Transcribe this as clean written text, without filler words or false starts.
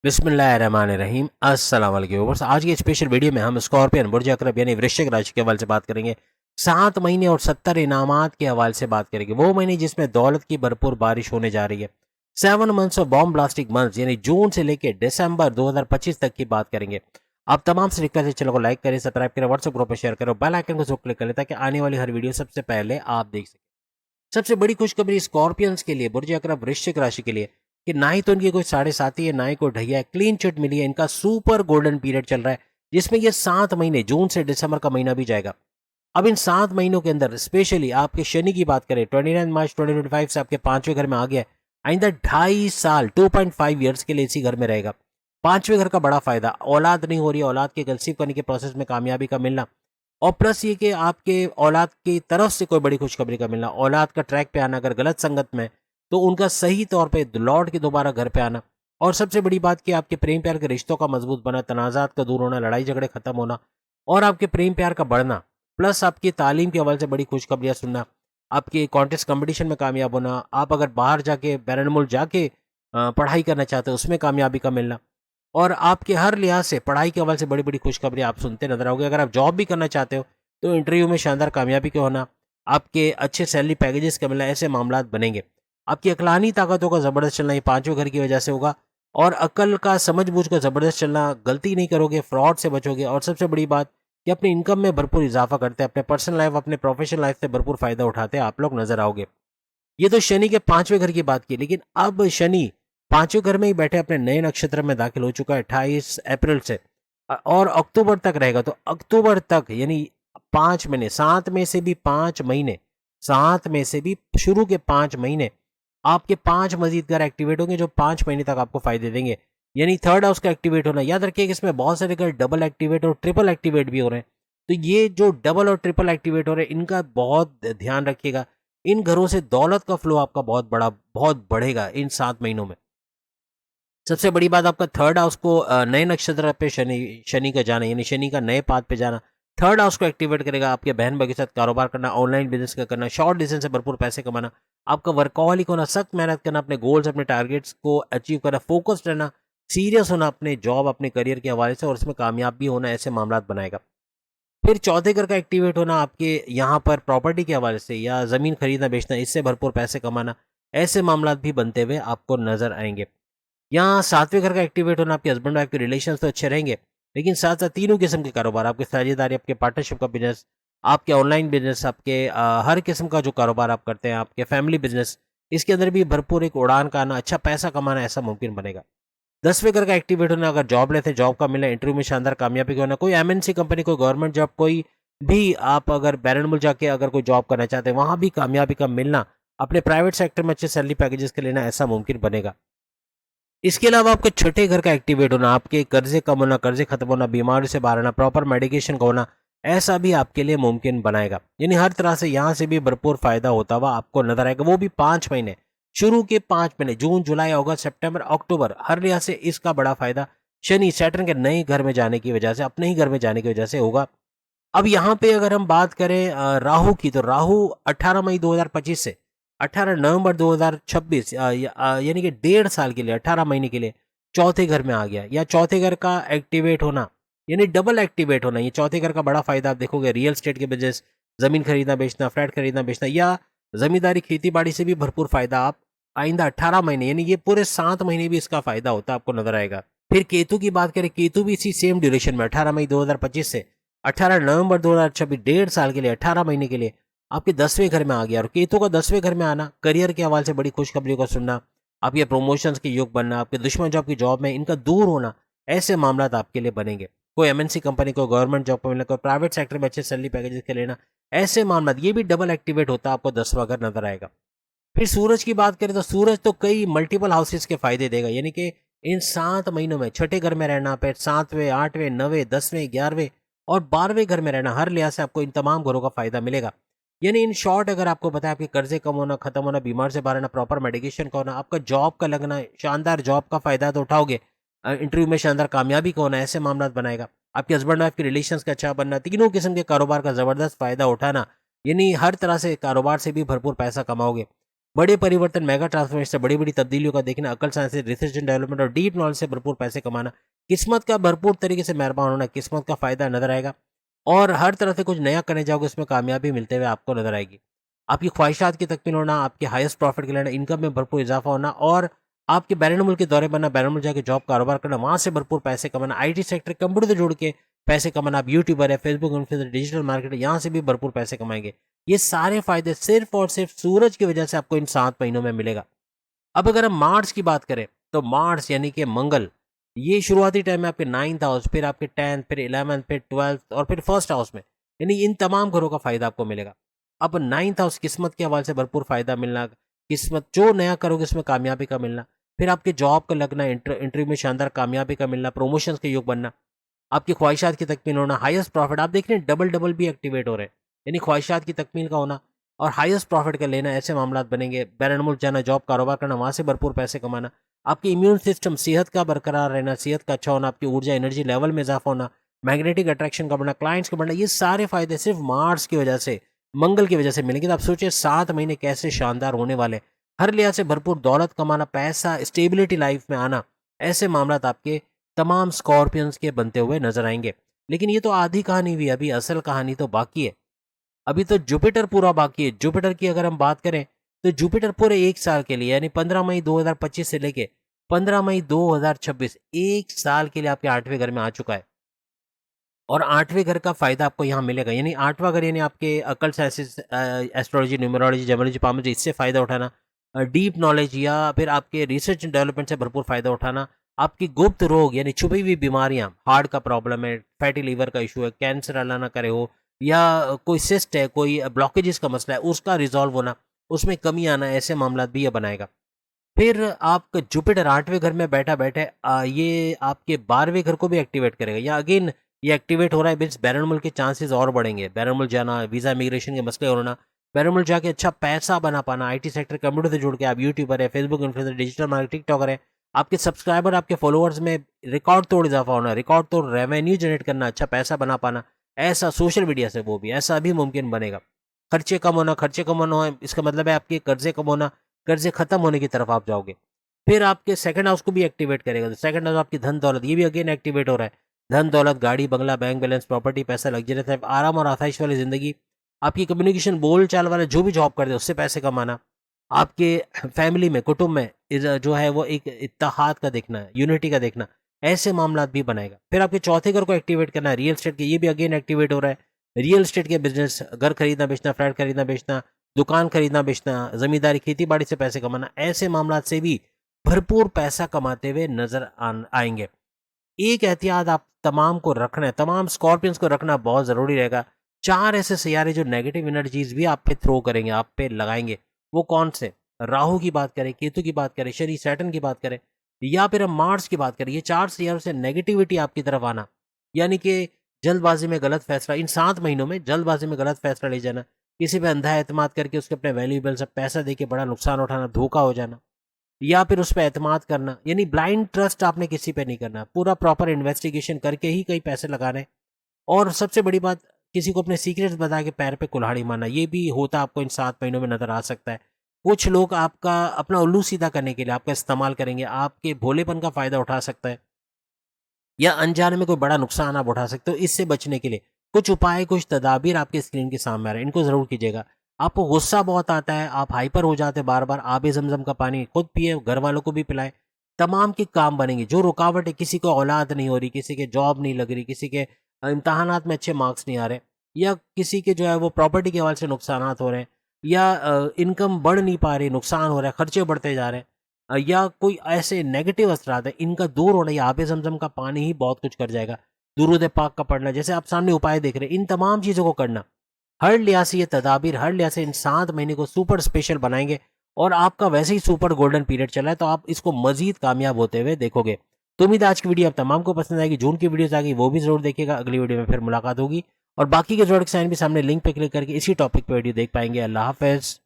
बिस्मिल्लाहिर्रहमानिर्रहीम। अस्सलाम वालेकुम व्यूअर्स। आज की स्पेशल वीडियो में हम स्कॉर्पियन बुर्ज अकरब यानी वृश्चिक राशि के हवाले से बात करेंगे। 7 महीने और 70 इनामात के हवाले से बात करेंगे। वो महीने जिसमें दौलत की भरपूर बारिश होने जा रही है। 7 मंथ्स ऑफ बॉम्ब ब्लास्टिक मंथ्स यानी जून से लेकर दिसंबर 2025 तक की बात करेंगे। आप तमाम से रिक्वेस्ट है, चैनल को लाइक करें, सब्सक्राइब करें, व्हाट्सएप ग्रुप में शेयर करें, बेल आइकन को जरूर क्लिक करें ताकि आने वाली हर वीडियो सबसे पहले आप देख सकें। सबसे बड़ी खुशखबरी स्कॉर्पियंस के लिए, बुर्ज अकरब वृश्चिक राशि के लिए, कि ना ही तो इनकी कोई 7.5 है, ना ही कोई ढैया है, क्लीन चिट मिली है। इनका सुपर गोल्डन पीरियड चल रहा है जिसमें ये 7 महीने, जून से दिसंबर का महीना भी जाएगा। अब इन 7 महीनों के अंदर स्पेशली आपके शनि की बात करें, 29 मार्च 2025 से आपके 5वें घर में आ गया है। आइंदा 2.5 साल 2.5 ईयर्स के लिए इसी घर में रहेगा। 5वें घर का बड़ा फायदा, औलाद नहीं हो रही है, औलाद के कंसीव करने के प्रोसेस में कामयाबी का मिलना, और प्लस ये कि आपके औलाद की तरफ से कोई बड़ी खुशखबरी का मिलना, औलाद का ट्रैक पे आना, अगर गलत संगत में तो उनका सही तौर पे लौट के दोबारा घर पे आना। और सबसे बड़ी बात कि आपके प्रेम प्यार के रिश्तों का मजबूत बना, तनाजात का दूर होना, लड़ाई झगड़े खत्म होना और आपके प्रेम प्यार का बढ़ना, प्लस आपकी तालीम के हवाले से बड़ी खुशखबरियां सुनना, आपके कॉन्टेस्ट कंपटीशन में कामयाब होना, आप अगर बाहर जाके बैरून मुल्क जाके पढ़ाई करना चाहते हो उसमें कामयाबी का मिलना, और आपके हर लिहाज से पढ़ाई के हवाले से बड़ी बड़ी खुशखबरी आप सुनते नजर आओगे। अगर आप जॉब भी करना चाहते हो तो इंटरव्यू में शानदार कामयाबी का होना, आपके अच्छे सैलरी पैकेजेस का मिलना, ऐसे मामला बनेंगे। आपकी अकलानी ताकतों का ज़बरदस्त चलना ये 5वें घर की वजह से होगा, और अकल का समझ बूझ का ज़बरदस्त चलना, गलती नहीं करोगे, फ्रॉड से बचोगे, और सबसे बड़ी बात कि अपनी इनकम में भरपूर इजाफा करते हैं, अपने पर्सनल लाइफ, अपने प्रोफेशनल लाइफ से भरपूर फायदा उठाते हैं आप लोग नजर आओगे। ये तो शनि के 5वें घर की बात की, लेकिन अब शनि 5वें घर में ही बैठे अपने नए नक्षत्र में दाखिल हो चुका है 28 अप्रैल से, और अक्टूबर तक रहेगा। तो अक्टूबर तक यानी 5 महीने, 7 में से भी 5 महीने, 7 में से भी शुरू के 5 महीने आपके 5 मजीद घर एक्टिवेट होंगे जो 5 महीने तक आपको फायदे देंगे। यानी थर्ड हाउस का एक्टिवेट होना, याद रखिए कि इसमें बहुत सारे घर डबल एक्टिवेट और ट्रिपल एक्टिवेट भी हो रहे हैं। तो ये जो डबल और ट्रिपल एक्टिवेट हो रहे हैं इनका बहुत ध्यान रखिएगा। इन घरों से दौलत का फ्लो आपका बहुत बढ़ेगा इन 7 महीनों में। सबसे बड़ी बात, आपका थर्ड हाउस को नए नक्षत्र पे शनि शनि का जाना, यानी शनि का नए पाथ पे जाना थर्ड हाउस को एक्टिवेट करेगा। आपके बहन भाई के साथ कारोबार करना, ऑनलाइन बिजनेस का करना, शॉर्ट डिस्टेंस से भरपूर पैसे कमाना, आपका वर्कहॉलिक होना, सख्त मेहनत करना, अपने गोल्स अपने टारगेट्स को अचीव करना, फोकस्ड रहना, सीरियस होना अपने जॉब अपने करियर के हवाले से और इसमें कामयाब भी होना, ऐसे मामला बनाएगा। फिर चौथे घर का एक्टिवेट होना आपके यहाँ पर प्रॉपर्टी के हवाले से या ज़मीन खरीदना बेचना, इससे भरपूर पैसे कमाना, ऐसे मामला भी बनते हुए आपको नजर आएंगे। यहाँ 7वें घर का एक्टिवेट होना, आपके हस्बैंड वाइफ के रिलेशंस तो अच्छे रहेंगे, लेकिन साथ साथ तीनों किस्म के कारोबार, आपकी साझेदारी, आपके पार्टनरशिप का बिजनेस, आपके ऑनलाइन बिजनेस, आपके हर किस्म का जो कारोबार आप करते हैं, आपके फैमिली बिजनेस, इसके अंदर भी भरपूर एक उड़ान का आना, अच्छा पैसा कमाना, ऐसा मुमकिन बनेगा। 10वें घर का एक्टिवेट होना, अगर जॉब लेते हैं जॉब का मिलना, इंटरव्यू में शानदार कामयाबी का होना, कोई एमएनसी कंपनी, कोई गवर्नमेंट जॉब, कोई भी आप अगर बैरून मुल्क जाके अगर कोई जॉब करना चाहते हैं वहां भी कामयाबी का मिलना, अपने प्राइवेट सेक्टर में अच्छे सैलरी पैकेजेस के लेना, ऐसा मुमकिन बनेगा। इसके अलावा आपके छठे घर का एक्टिवेट होना, आपके कर्जे कम होना, कर्जे खत्म होना, बीमारी से बाहर आना, प्रॉपर मेडिकेशन का होना, ऐसा भी आपके लिए मुमकिन बनाएगा। यानी हर तरह से यहाँ से भी भरपूर फायदा होता हुआ आपको नजर आएगा, वो भी 5 महीने, शुरू के 5 महीने, जून जुलाई अगस्त सितंबर अक्टूबर, हर लिहाज से इसका बड़ा फायदा शनि सैटर्न के नए घर में जाने की वजह से, अपने ही घर में जाने की वजह से होगा। अब यहाँ पे अगर हम बात करें राहु की, तो राहु 18 मई 2025 से 18 नवंबर 2026 यानी कि 1.5 साल के लिए, 18 महीने के लिए चौथे घर में आ गया, या चौथे घर का एक्टिवेट होना यानी डबल एक्टिवेट होना। ये चौथे घर का बड़ा फायदा आप देखोगे, रियल स्टेट के बिजनेस, जमीन खरीदना बेचना, फ्लैट खरीदना बेचना, या जमींदारी खेती बाड़ी से भी भरपूर फायदा आप आइंदा 18 महीने, यानी ये पूरे 7 महीने भी इसका फायदा होता आपको नजर आएगा। फिर केतु की बात करें, केतु भी इसी सेम ड्यूरेशन में 18 मई 2025 से 18 नवंबर 2026, 1.5 साल के लिए, 18 महीने के लिए आपके 10वें घर में आ गया। और केतु का 10वें घर में आना, करियर के हवाले से बड़ी खुशखबरियों को सुनना, आपके प्रमोशंस के योग बनना, आपके दुश्मन जो आपकी जॉब में इनका दूर होना, ऐसे मामला आपके लिए बनेंगे। कोई एमएनसी कंपनी, कोई गवर्नमेंट जॉब पर मिलना, कोई प्राइवेट सेक्टर में अच्छे सैलरी पैकेजेस के लेना, ऐसे मामला ये भी डबल एक्टिवेट होता आपको 10वां घर नजर आएगा। फिर सूरज की बात करें तो सूरज तो कई मल्टीपल हाउसेस के फायदे देगा, यानी कि इन 7 महीनों में छठे घर में रहना, फिर 7वें 8वें 9वें 10वें 11वें और 12वें घर में रहना, हर लिहाज से आपको इन तमाम घरों का फायदा मिलेगा। यानी इन शॉर्ट अगर आपको पता है, आपके कर्जे कम होना, खत्म होना, बीमार से बाहर आना, प्रॉपर मेडिकेशन का होना, आपका जॉब का लगना, शानदार जॉब का फायदा तो उठाओगे, इंटरव्यू में शानदार कामयाबी का होना, ऐसे मामला बनाएगा। आपके हस्बैंड वाइफ के रिलेशंस का अच्छा बनना, तीनों किस्म के कारोबार का जबरदस्त फायदा उठाना, यानी हर तरह से कारोबार से भी भरपूर पैसा कमाओगे। बड़े परिवर्तन, मेगा ट्रांसफॉर्मेशन से बड़ी बड़ी तब्दीलियों का देखना, अकल, साइंस, रिसर्च एंड डेवलपमेंट और डीप नॉलेज से भरपूर पैसे कमाना, किस्मत का भरपूर तरीके से मेहरबान होना, किस्मत का फायदा नजर आएगा और हर तरह से कुछ नया करने जाओगे उसमें कामयाबी मिलते हुए आपको नजर आएगी। आपकी ख्वाहिशात की तकमील होना, आपके हाईएस्ट प्रॉफिट के लेना, इनकम में भरपूर इजाफा होना और आपके बैरून मुल्क के दौरे बनना, बैरून मुल्क जाके जॉब कारोबार करना, वहां से भरपूर पैसे कमाना, आईटी सेक्टर कंप्यूटर से जुड़ के पैसे कमाना, आप यूट्यूबर है, फेसबुक इन्फ्लुएंसर, डिजिटल मार्केटर, यहाँ से भी भरपूर पैसे कमाएंगे। ये सारे फायदे सिर्फ और सिर्फ सूरज की वजह से आपको इन 7 महीनों में मिलेगा। अब अगर हम मार्स की बात करें तो मार्स यानी कि मंगल, ये शुरुआती टाइम में आपके 9th हाउस, फिर आपके 10th, फिर 11th, फिर 12th और फिर फर्स्ट हाउस में, यानी इन तमाम घरों का फायदा आपको मिलेगा। अब 9th हाउस किस्मत के हवाले से भरपूर फायदा मिलना, किस्मत जो नया करोगे उसमें कामयाबी का मिलना, फिर आपके जॉब का लगना, इंटरव्यू में शानदार कामयाबी का मिलना, प्रमोशंस के योग बनना, आपकी ख्वाहिशात की तकमील होना, हाईएस्ट प्रॉफिट, आप देख रहे हैं डबल डबल भी एक्टिवेट हो रहे हैं, यानी ख्वाहिशात की तकमील का होना और हाईएस्ट प्रॉफिट का लेना, ऐसे मामला बनेंगे। बैरून मुल्क जाना, जॉब कारोबार करना, वहां से भरपूर पैसे कमाना, आपकी इम्यून सिस्टम, सेहत का बरकरार रहना, सेहत का अच्छा होना, आपकी ऊर्जा एनर्जी लेवल में इजाफा होना, मैग्नेटिक अट्रैक्शन का बढ़ना, क्लाइंट्स का बढ़ना, ये सारे फायदे सिर्फ मार्स की वजह से, मंगल की वजह से मिलेंगे। तो आप सोचिए 7 महीने कैसे शानदार होने वाले। हर लिहाज से भरपूर दौलत कमाना, पैसा, स्टेबिलिटी लाइफ में आना, ऐसे मामला आपके तमाम स्कॉर्पियंस के बनते हुए नजर आएंगे। लेकिन ये तो आधी कहानी हुई, अभी असल कहानी तो बाकी है। अभी तो जुपिटर पूरा बाकी है। जुपिटर की अगर हम बात करें तो जुपिटर पूरे 1 साल के लिए, यानी 15 मई 2025 से लेके 15 मई 2026, 1 साल के लिए आपके 8वें घर में आ चुका है और 8वें घर का फायदा आपको यहाँ मिलेगा। यानी 8वां घर यानी आपके अकल, साइंसेस, एस्ट्रोलॉजी, न्यूमरोलॉजी, जेमोलॉजी, पामोलॉजी, इससे फायदा उठाना, डीप नॉलेज या फिर आपके रिसर्च एंड डेवलपमेंट से भरपूर फायदा उठाना, आपकी गुप्त रोग यानी छुपी हुई बीमारियां, हार्ट का प्रॉब्लम है, फैटी लीवर का इशू है, कैंसर अल्लाह ना करे हो, या कोई सिस्ट है, कोई ब्लॉकेजेस का मसला है, उसका रिजॉल्व होना, उसमें कमी आना, ऐसे मामला भी ये बनाएगा। फिर आपका जुपिटर 8वें घर में बैठा बैठे ये आपके 12वें घर को भी एक्टिवेट करेगा, या अगेन ये एक्टिवेट हो रहा है, मीन्स बैरून मुल्क के चांसेस और बढ़ेंगे। बैरून मुल्क जाना, वीजा इमिग्रेशन के मसले होना, बैरून मुल्क जाके अच्छा पैसा बना पाना, आईटी सेक्टर कंप्यूटर से जुड़ के, आप यूट्यूबर है, Facebook influencer, digital marketing, TikToker है, आपके सब्सक्राइबर, आपके फॉलोअर्स में रिकॉर्ड तोड़ इजाफा होना, रिकॉर्ड तोड़ रेवेन्यू जनरेट करना, अच्छा पैसा बना पाना, ऐसा सोशल मीडिया से वो भी ऐसा भी मुमकिन बनेगा। खर्चे कम होना, खर्चे कम होना इसका मतलब है आपके कर्जे कम होना, कर्जे खत्म होने की तरफ आप जाओगे। फिर आपके सेकंड हाउस को भी एक्टिवेट करेगा, तो सेकंड हाउस आपकी धन दौलत, ये भी अगेन एक्टिवेट हो रहा है। धन दौलत, गाड़ी बंगला, बैंक बैलेंस, प्रॉपर्टी, पैसा, लग्जरियस लाइफ, आराम और आसाइश वाली जिंदगी, आपकी कम्युनिकेशन, बोल चाल वाले जो भी जॉब करते हैं उससे पैसे कमाना, आपके फैमिली में, कुटुंब में जो है वो एक इत्तेहाद का देखना है, यूनिटी का देखना, ऐसे मामला भी बनाएगा। फिर आपके चौथे घर को एक्टिवेट करना है, रियल स्टेट के, ये भी अगेन एक्टिवेट हो रहा है। रियल स्टेट के बिजनेस, घर खरीदना बेचना, फ्लैट खरीदना बेचना, दुकान खरीदना बेचना, जमींदारी, खेती बाड़ी से पैसे कमाना, ऐसे मामला से भी भरपूर पैसा कमाते हुए नजर आएंगे। एक एहतियात आप तमाम को रखना है, तमाम स्कॉर्पियंस को रखना बहुत जरूरी रहेगा। 4 ऐसे सियारे जो नेगेटिव एनर्जीज भी आप पे थ्रो करेंगे, आप पे लगाएंगे, वो कौन से? राहु की बात करें, केतु की बात करें, शनि सैटर्न की बात करें, या फिर हम मार्स की बात करें, ये 4 सियारों से नेगेटिविटी आपकी तरफ आना, यानी कि जल्दबाजी में गलत फैसला, इन 7 महीनों में जल्दबाजी में गलत फैसला ले जाना, किसी पे अंधा एतमाद करके उसके अपने वैल्यूएबल सब पैसा देके बड़ा नुकसान उठाना, धोखा हो जाना, या फिर उस पर एतमाद करना, यानी ब्लाइंड ट्रस्ट आपने किसी पे नहीं करना, पूरा प्रॉपर इन्वेस्टिगेशन करके ही कई पैसे लगाने। और सबसे बड़ी बात, किसी को अपने सीक्रेट्स बता के पैर पे कुल्हाड़ी मारना, ये भी होता आपको इन 7 महीनों में नजर आ सकता है। कुछ लोग आपका अपना उल्लू सीधा करने के लिए आपका इस्तेमाल करेंगे, आपके भोलेपन का फायदा उठा सकता है, या अनजाने में कोई बड़ा नुकसान आप उठा सकते हो। इससे बचने के लिए कुछ उपाय, कुछ तदाबीर आपके स्क्रीन के सामने आ रहे हैं, इनको जरूर कीजिएगा। आपको गुस्सा बहुत आता है, आप हाइपर हो जाते हैं, बार बार आबे जमजम का पानी खुद पिए, घर वालों को भी पिलाएं, तमाम के काम बनेंगे। जो रुकावट है, किसी को औलाद नहीं हो रही, किसी के जॉब नहीं लग रही, किसी के इम्तहानात में अच्छे मार्क्स नहीं आ रहे, या किसी के जो है वो प्रॉपर्टी के हवाले से नुकसान हो रहे हैं, या इनकम बढ़ नहीं पा रही, नुकसान हो रहा है, खर्चे बढ़ते जा रहे हैं, या कोई ऐसे नेगेटिव असरात है, इनका दूर होना, या आबे जमजम का पानी ही बहुत कुछ कर जाएगा। दुरूद पाक का पढ़ना, जैसे आप सामने उपाय देख रहे हैं, इन तमाम चीज़ों को करना, हर लिहाज से ये तदाबीर, हर लिहाज से इन 7 महीने को सुपर स्पेशल बनाएंगे। और आपका वैसे ही सुपर गोल्डन पीरियड चला है, तो आप इसको मजीद कामयाब होते हुए देखोगे। तो उम्मीद है आज की वीडियो आप तमाम को पसंद आएगी। जून की वीडियोस आ गई, वो भी जरूर देखिएगा। अगली वीडियो में फिर मुलाकात होगी और बाकी के जोड़ के साइन भी सामने लिंक पे क्लिक करके इसी टॉपिक पे वीडियो देख पाएंगे। अल्लाह हाफिज।